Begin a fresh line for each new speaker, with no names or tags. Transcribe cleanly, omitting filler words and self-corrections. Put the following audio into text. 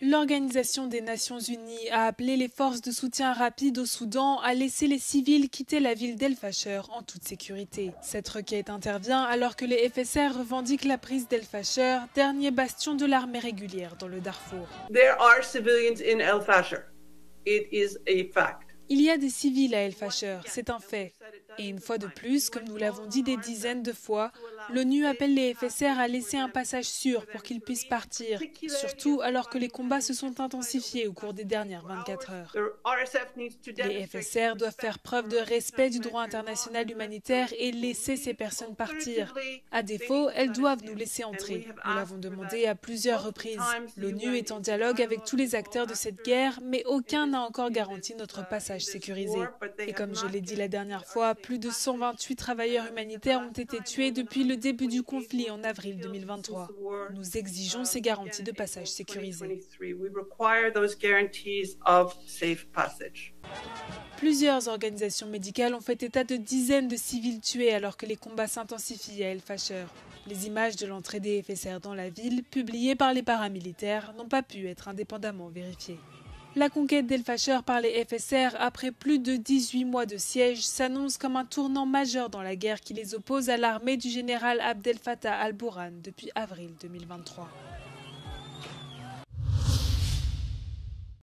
L'Organisation des Nations Unies a appelé les forces de soutien rapide au Soudan à laisser les civils quitter la ville d'El Fasher en toute sécurité. Cette requête intervient alors que les FSR revendiquent la prise d'El Fasher, dernier bastion de l'armée régulière dans le Darfour.
There are civilians in El Fasher. It is a fact.
Il y a des civils à El Fasher, c'est un fait. Et une fois de plus, comme nous l'avons dit des dizaines de fois, l'ONU appelle les FSR à laisser un passage sûr pour qu'ils puissent partir, surtout alors que les combats se sont intensifiés au cours des dernières 24 heures. Les FSR doivent faire preuve de respect du droit international humanitaire et laisser ces personnes partir. À défaut, elles doivent nous laisser entrer. Nous l'avons demandé à plusieurs reprises. L'ONU est en dialogue avec tous les acteurs de cette guerre, mais aucun n'a encore garanti notre passage sécurisé. Et comme je l'ai dit la dernière fois, plus de 128 travailleurs humanitaires ont été tués depuis le début du conflit en avril 2023. Nous exigeons ces garanties de passage sécurisé. Plusieurs organisations médicales ont fait état de dizaines de civils tués alors que les combats s'intensifient à El Fasher. Les images de l'entrée des FSR dans la ville, publiées par les paramilitaires, n'ont pas pu être indépendamment vérifiées. La conquête d'El Fasher par les FSR, après plus de 18 mois de siège, s'annonce comme un tournant majeur dans la guerre qui les oppose à l'armée du général Abdel Fattah al-Burhan depuis avril 2023.